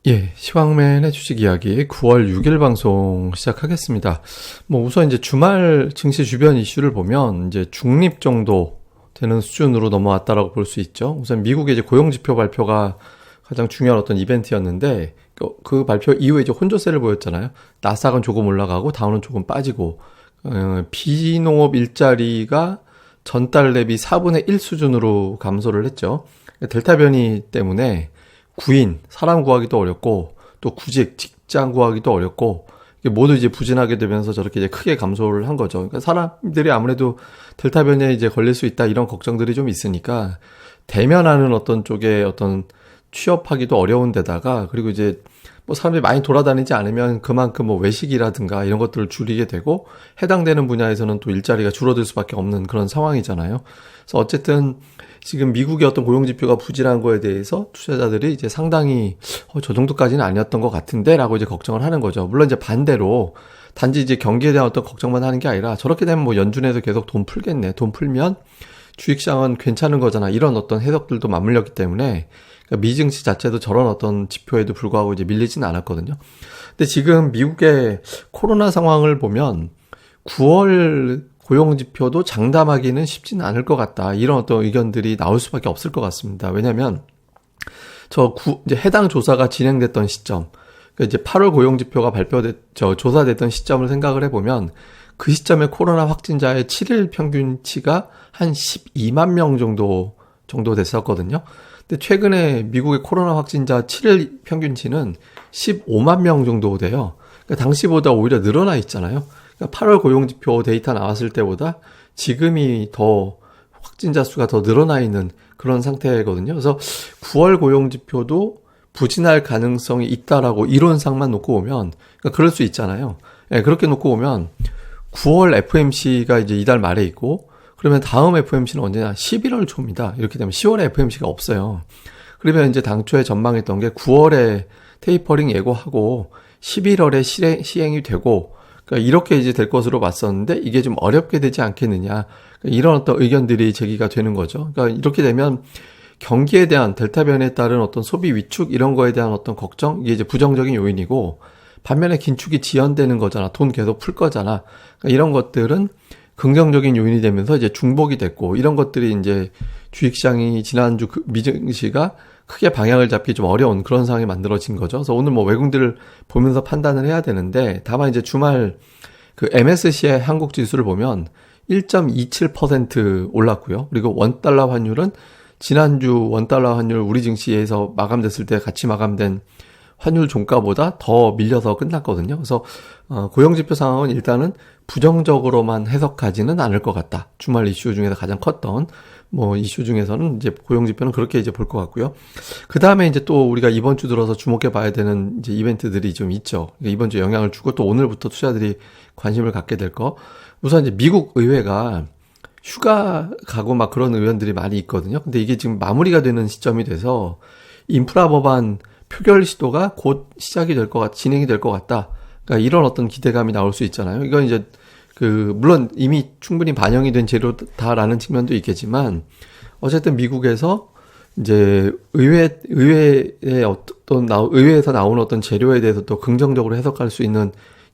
시황맨의 주식 이야기 9월 6일 방송 시작하겠습니다. 우선 이제 주말 증시 주변 이슈를 보면 이제 중립 정도 되는 수준으로 넘어왔다라고 볼 수 있죠. 우선 미국의 이제 고용지표 발표가 가장 중요한 어떤 이벤트였는데 그 발표 이후에 이제 혼조세를 보였잖아요. 나스닥은 조금 올라가고 다우는 조금 빠지고 비농업 일자리가 전달 대비 4분의 1 수준으로 감소를 했죠. 델타 변이 때문에 구인, 사람 구하기도 어렵고 또 구직, 직장 구하기도 어렵고 모두 이제 부진하게 되면서 저렇게 이제 크게 감소를 한 거죠. 그러니까 사람들이 아무래도 델타 변이에 이제 걸릴 수 있다 이런 걱정들이 좀 있으니까 대면하는 어떤 쪽에 어떤 취업하기도 어려운 데다가 그리고 이제 사람들이 많이 돌아다니지 않으면 그만큼 외식이라든가 이런 것들을 줄이게 되고 해당되는 분야에서는 또 일자리가 줄어들 수밖에 없는 그런 상황이잖아요. 그래서 어쨌든 지금 미국의 어떤 고용지표가 부진한 거에 대해서 투자자들이 이제 상당히 저 정도까지는 아니었던 것 같은데 라고 이제 걱정을 하는 거죠. 물론 이제 반대로 단지 이제 경기에 대한 어떤 걱정만 하는 게 아니라 저렇게 되면 연준에서 계속 돈 풀겠네. 돈 풀면 주식시장은 괜찮은 거잖아. 이런 어떤 해석들도 맞물렸기 때문에 그러니까 미증시 자체도 저런 어떤 지표에도 불구하고 이제 밀리지는 않았거든요. 근데 지금 미국의 코로나 상황을 보면 9월 고용지표도 장담하기는 쉽지는 않을 것 같다. 이런 어떤 의견들이 나올 수밖에 없을 것 같습니다. 왜냐면 이제 해당 조사가 진행됐던 시점, 그러니까 이제 8월 고용지표가 조사됐던 시점을 생각을 해보면 그 시점에 코로나 확진자의 7일 평균치가 한 12만 명 정도 됐었거든요. 근데 최근에 미국의 코로나 확진자 7일 평균치는 15만 명 정도 돼요. 그러니까 당시보다 오히려 늘어나 있잖아요. 그러니까 8월 고용지표 데이터 나왔을 때보다 지금이 더 확진자 수가 더 늘어나 있는 그런 상태거든요. 그래서 9월 고용지표도 부진할 가능성이 있다라고 이론상만 놓고 보면, 그러니까 그럴 수 있잖아요. 그렇게 놓고 보면 9월 FMC가 이제 이달 말에 있고, 그러면 다음 FMC는 언제냐? 11월 초입니다. 이렇게 되면 10월에 FMC가 없어요. 그러면 이제 당초에 전망했던 게 9월에 테이퍼링 예고하고 11월에 시행이 되고, 그러니까 이렇게 이제 될 것으로 봤었는데 이게 좀 어렵게 되지 않겠느냐. 그러니까 이런 어떤 의견들이 제기가 되는 거죠. 그러니까 이렇게 되면 경기에 대한 델타 변이에 따른 어떤 소비 위축 이런 거에 대한 어떤 걱정 이게 이제 부정적인 요인이고 반면에 긴축이 지연되는 거잖아. 돈 계속 풀 거잖아. 그러니까 이런 것들은 긍정적인 요인이 되면서 이제 중복이 됐고 이런 것들이 이제 주식시장이 지난주 미증시가 크게 방향을 잡기 좀 어려운 그런 상황이 만들어진 거죠. 그래서 오늘 외국인들을 보면서 판단을 해야 되는데 다만 이제 주말 그 MSCI 한국 지수를 보면 1.27% 올랐고요. 그리고 원달러 환율은 지난주 원달러 환율 우리 증시에서 마감됐을 때 같이 마감된 환율 종가보다 더 밀려서 끝났거든요. 그래서 고용지표 상황은 일단은 부정적으로만 해석하지는 않을 것 같다. 주말 이슈 중에서 가장 컸던 이슈 중에서는 이제 고용지표는 그렇게 이제 볼 것 같고요. 그 다음에 이제 또 우리가 이번 주 들어서 주목해 봐야 되는 이제 이벤트들이 좀 있죠. 이번 주 영향을 주고 또 오늘부터 투자들이 관심을 갖게 될 거. 우선 이제 미국 의회가 휴가 가고 그런 의원들이 많이 있거든요. 근데 이게 지금 마무리가 되는 시점이 돼서 인프라 법안 표결 시도가 곧 시작이 될 것 진행이 될 것 같다. 그러니까 이런 어떤 기대감이 나올 수 있잖아요. 이건 이제 물론 이미 충분히 반영이 된 재료다라는 측면도 있겠지만 어쨌든 미국에서 이제 의회에서 나오는 어떤 재료에 대해서 또 긍정적으로 해석할 수 있는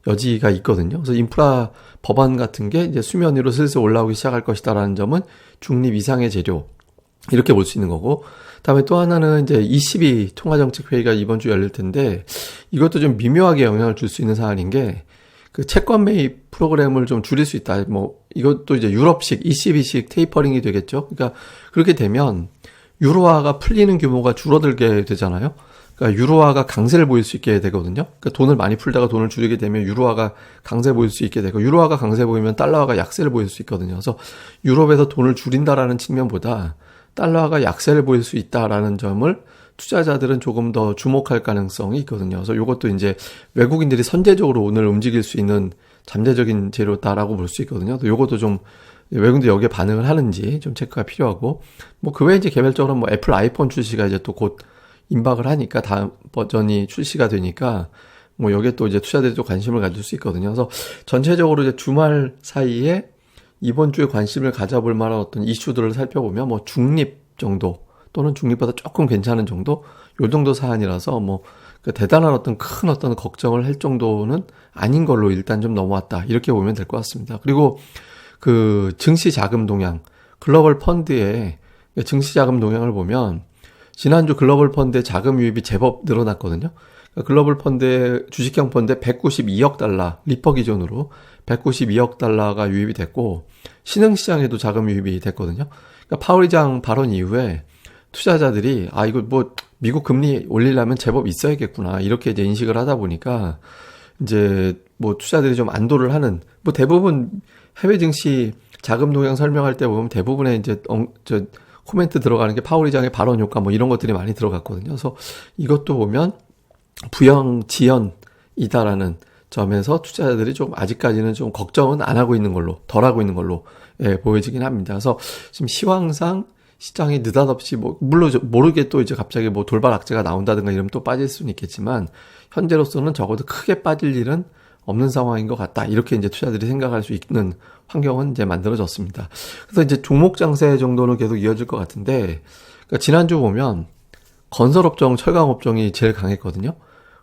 여지가 있거든요. 그래서 인프라 법안 같은 게 이제 수면 위로 슬슬 올라오기 시작할 것이다라는 점은 중립 이상의 재료 이렇게 볼 수 있는 거고, 다음에 또 하나는 이제 ECB 통화정책회의가 이번 주 열릴 텐데 이것도 좀 미묘하게 영향을 줄 수 있는 사안인 게 그 채권 매입 프로그램을 좀 줄일 수 있다. 이것도 이제 유럽식 ECB식 테이퍼링이 되겠죠. 그러니까 그렇게 되면 유로화가 풀리는 규모가 줄어들게 되잖아요. 그러니까 유로화가 강세를 보일 수 있게 되거든요. 그러니까 돈을 많이 풀다가 돈을 줄이게 되면 유로화가 강세 보일 수 있게 되고 유로화가 강세 보이면 달러화가 약세를 보일 수 있거든요. 그래서 유럽에서 돈을 줄인다라는 측면보다 달러화가 약세를 보일 수 있다라는 점을 투자자들은 조금 더 주목할 가능성이 있거든요. 그래서 이것도 이제 외국인들이 선제적으로 오늘 움직일 수 있는 잠재적인 재료다라고 볼 수 있거든요. 또 이것도 좀 외국인들이 여기에 반응을 하는지 좀 체크가 필요하고, 그 외에 이제 개별적으로 애플 아이폰 출시가 이제 또 곧 임박을 하니까 다음 버전이 출시가 되니까 여기에 또 이제 투자자들이 또 관심을 가질 수 있거든요. 그래서 전체적으로 이제 주말 사이에 이번 주에 관심을 가져볼 만한 어떤 이슈들을 살펴보면 중립 정도 또는 중립보다 조금 괜찮은 정도 요 정도 사안이라서 그러니까 대단한 큰 걱정을 할 정도는 아닌 걸로 일단 좀 넘어왔다. 이렇게 보면 될 것 같습니다. 그리고 그 증시 자금 동향, 글로벌 펀드의 증시 자금 동향을 보면 지난주 글로벌 펀드의 자금 유입이 제법 늘어났거든요. 그러니까 글로벌 펀드의 주식형 펀드에 192억 달러, 리퍼 기준으로 192억 달러가 유입이 됐고 신흥시장에도 자금 유입이 됐거든요. 그러니까 파월 의장 발언 이후에 투자자들이 이거 뭐 미국 금리 올리려면 제법 있어야겠구나 이렇게 이제 인식을 하다 보니까 이제 뭐 투자들이 좀 안도를 하는 뭐 대부분 해외 증시 자금 동향 설명할 때 보면 대부분의 이제 코멘트 들어가는 게 파월 의장의 발언 효과 뭐 이런 것들이 많이 들어갔거든요. 그래서 이것도 보면 부영지연이다라는 점에서 투자자들이 좀 아직까지는 좀 걱정은 안 하고 있는 걸로 덜 하고 있는 걸로 보여지긴 합니다. 그래서 지금 시황상 시장이 느닷없이 물론 모르게 또 이제 갑자기 뭐 돌발 악재가 나온다든가 이러면 또 빠질 수는 있겠지만 현재로서는 적어도 크게 빠질 일은 없는 상황인 것 같다. 이렇게 이제 투자들이 생각할 수 있는 환경은 이제 만들어졌습니다. 그래서 이제 종목 장세 정도는 계속 이어질 것 같은데, 그러니까 지난주 보면 건설업종, 철강업종이 제일 강했거든요.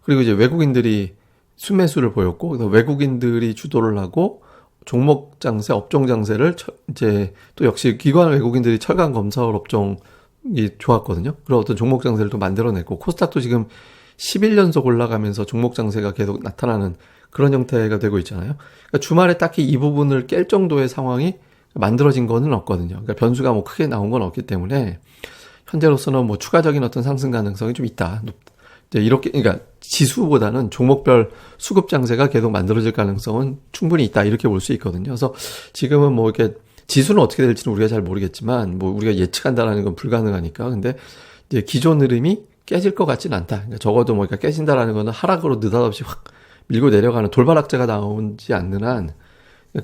그리고 이제 외국인들이 순매수를 보였고, 그래서 외국인들이 주도를 하고 종목 장세, 업종 장세를 이제 또 역시 기관 외국인들이 철강 건설 업종이 좋았거든요. 그런 어떤 종목 장세를 또 만들어냈고 코스닥도 지금 11연속 올라가면서 종목 장세가 계속 나타나는 그런 형태가 되고 있잖아요. 그러니까 주말에 딱히 이 부분을 깰 정도의 상황이 만들어진 거는 없거든요. 그러니까 변수가 뭐 크게 나온 건 없기 때문에 현재로서는 뭐 추가적인 어떤 상승 가능성이 좀 있다. 이제 이렇게 그러니까 지수보다는 종목별 수급 장세가 계속 만들어질 가능성은 충분히 있다. 이렇게 볼 수 있거든요. 그래서 지금은 뭐 이렇게 지수는 어떻게 될지는 우리가 잘 모르겠지만 뭐 우리가 예측한다라는 건 불가능하니까. 근데 이제 기존 흐름이 깨질 것 같지는 않다. 그러니까 적어도 뭐 그러니까 깨진다라는 거는 하락으로 느닷없이 확 밀고 내려가는 돌발 악재가 나오지 않는 한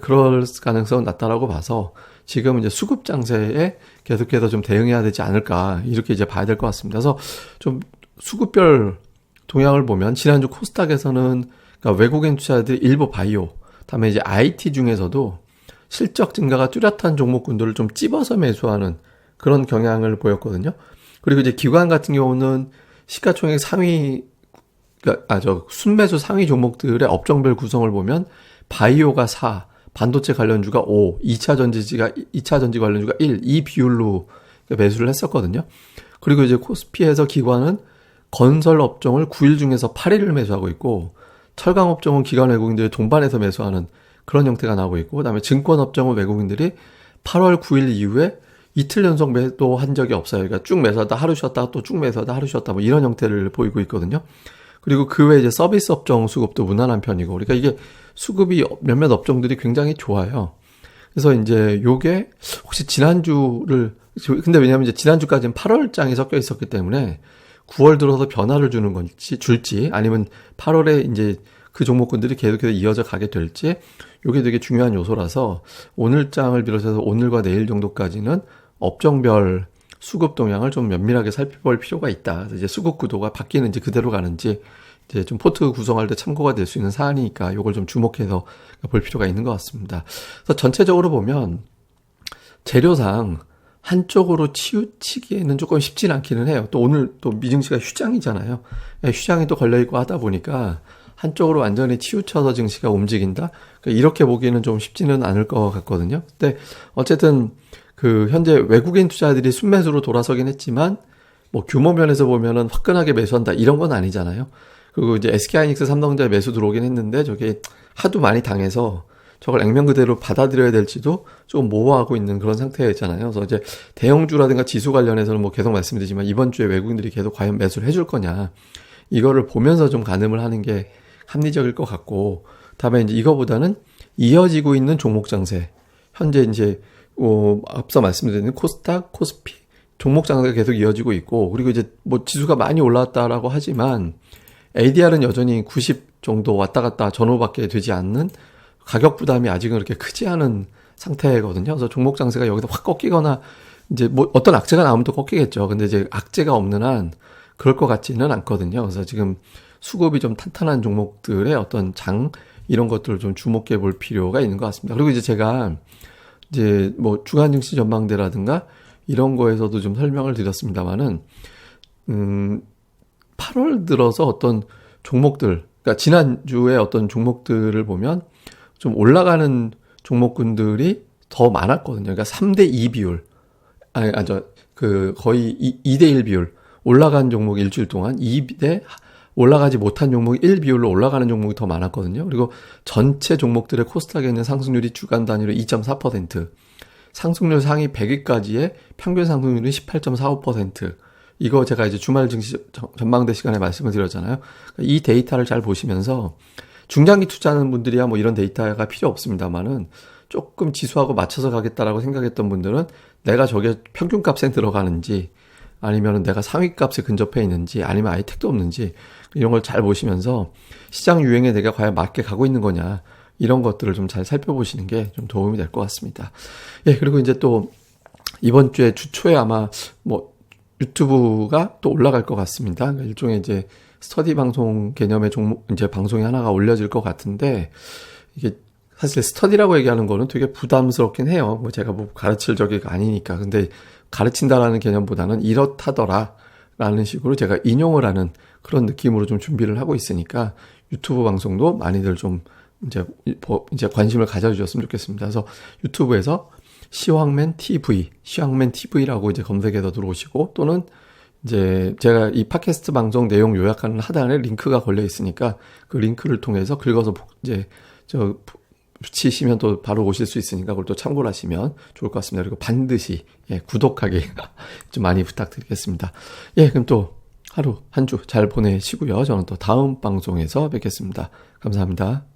그럴 가능성은 낮다라고 봐서 지금 이제 수급 장세에 계속해서 좀 대응해야 되지 않을까 이렇게 이제 봐야 될 것 같습니다. 그래서 좀 수급별 동향을 보면 지난주 코스닥에서는 그러니까 외국인 투자자들이 일부 바이오, 다음에 이제 IT 중에서도 실적 증가가 뚜렷한 종목군들을 좀 찝어서 매수하는 그런 경향을 보였거든요. 그리고 이제 기관 같은 경우는 시가총액 상위 순매수 상위 종목들의 업종별 구성을 보면 바이오가 4, 반도체 관련주가 5, 2차 전지 관련주가 1, 이 비율로 매수를 했었거든요. 그리고 이제 코스피에서 기관은 건설 업종을 9일 중에서 8일을 매수하고 있고 철강 업종은 기관 외국인들이 동반해서 매수하는 그런 형태가 나오고 있고 그다음에 증권 업종은 외국인들이 8월 9일 이후에 이틀 연속 매도한 적이 없어요. 그러니까 쭉 매수하다 하루 쉬었다 또 쭉 매수하다 하루 쉬었다 뭐 이런 형태를 보이고 있거든요. 그리고 그 외에 이제 서비스 업종 수급도 무난한 편이고 그러니까 이게 수급이 몇몇 업종들이 굉장히 좋아요. 그래서 이제 요게 혹시 근데 왜냐면 이제 지난주까지는 8월장이 섞여 있었기 때문에 9월 들어서 변화를 주는 건지 줄지 아니면 8월에 이제 그 종목군들이 계속해서 이어져 가게 될지 요게 되게 중요한 요소라서 오늘장을 비롯해서 오늘과 내일 정도까지는 업종별 수급 동향을 좀 면밀하게 살펴볼 필요가 있다. 그래서 이제 수급 구도가 바뀌는지 그대로 가는지 이제 좀 포트 구성할 때 참고가 될 수 있는 사안이니까 요걸 좀 주목해서 볼 필요가 있는 것 같습니다. 그래서 전체적으로 보면 재료상 한쪽으로 치우치기에는 조금 쉽진 않기는 해요. 또 오늘 또 미증시가 휴장이잖아요. 휴장이 또 걸려있고 하다 보니까 한쪽으로 완전히 치우쳐서 증시가 움직인다? 그러니까 이렇게 보기에는 좀 쉽지는 않을 것 같거든요. 근데 어쨌든 현재 외국인 투자들이 순매수로 돌아서긴 했지만 뭐 규모 면에서 보면은 화끈하게 매수한다 이런 건 아니잖아요. 그리고 이제 SK하이닉스 삼성전자에 매수 들어오긴 했는데 저게 하도 많이 당해서 저걸 액면 그대로 받아들여야 될지도 조금 모호하고 있는 그런 상태였잖아요. 그래서 이제 대형주라든가 지수 관련해서는 뭐 계속 말씀드리지만 이번 주에 외국인들이 계속 과연 매수를 해줄 거냐 이거를 보면서 좀 가늠을 하는 게 합리적일 것 같고 다음에 이제 이거보다는 이어지고 있는 종목 장세 현재 이제 앞서 말씀드린 코스닥, 코스피 종목 장세가 계속 이어지고 있고 그리고 이제 뭐 지수가 많이 올라왔다라고 하지만 ADR은 여전히 90 정도 왔다 갔다 전후밖에 되지 않는 가격 부담이 아직은 그렇게 크지 않은 상태거든요. 그래서 종목 장세가 여기서 확 꺾이거나 이제 뭐 어떤 악재가 나오면 또 꺾이겠죠. 근데 이제 악재가 없는 한 그럴 것 같지는 않거든요. 그래서 지금 수급이 좀 탄탄한 종목들의 어떤 이런 것들을 좀 주목해 볼 필요가 있는 것 같습니다. 그리고 이제 제가 이제 뭐 주간 증시 전망대라든가 이런 거에서도 좀 설명을 드렸습니다만은 8월 들어서 어떤 종목들, 그러니까 지난주에 어떤 종목들을 보면 좀 올라가는 종목군들이 더 많았거든요. 그러니까 3대2 비율. 거의 2대1 비율. 올라간 종목 일주일 동안 2대 올라가지 못한 종목이 1 비율로 올라가는 종목이 더 많았거든요. 그리고 전체 종목들의 코스닥에 있는 상승률이 주간 단위로 2.4%, 상승률 상위 100위까지의 평균 상승률이 18.45%. 이거 제가 이제 주말 증시 전망대 시간에 말씀을 드렸잖아요. 이 데이터를 잘 보시면서 중장기 투자하는 분들이야 뭐 이런 데이터가 필요 없습니다만은 조금 지수하고 맞춰서 가겠다라고 생각했던 분들은 내가 저게 평균값에 들어가는지 아니면 내가 상위값에 근접해 있는지 아니면 아예 택도 없는지 이런 걸 잘 보시면서 시장 유행에 내가 과연 맞게 가고 있는 거냐 이런 것들을 좀 잘 살펴보시는 게 좀 도움이 될 것 같습니다. 예, 그리고 이제 또 이번 주에 주초에 아마 뭐 유튜브가 또 올라갈 것 같습니다. 그러니까 일종의 이제 스터디 방송 개념의 종목 이제 방송이 하나가 올려질 것 같은데 이게 사실 스터디라고 얘기하는 거는 되게 부담스럽긴 해요. 뭐 제가 뭐 가르칠 적이가 아니니까. 근데 가르친다라는 개념보다는 이렇다더라 라는 식으로 제가 인용을 하는 그런 느낌으로 좀 준비를 하고 있으니까 유튜브 방송도 많이들 좀 이제 관심을 가져주셨으면 좋겠습니다. 그래서 유튜브에서 시황맨 TV라고 이제 검색해서 들어오시고 또는 이제 제가 이 팟캐스트 방송 내용 요약하는 하단에 링크가 걸려 있으니까 그 링크를 통해서 긁어서 이제 붙이시면 또 바로 오실 수 있으니까 그걸 또 참고를 하시면 좋을 것 같습니다. 그리고 반드시 구독하기 좀 많이 부탁드리겠습니다. 예, 그럼 또 하루 한 주 잘 보내시고요. 저는 또 다음 방송에서 뵙겠습니다. 감사합니다.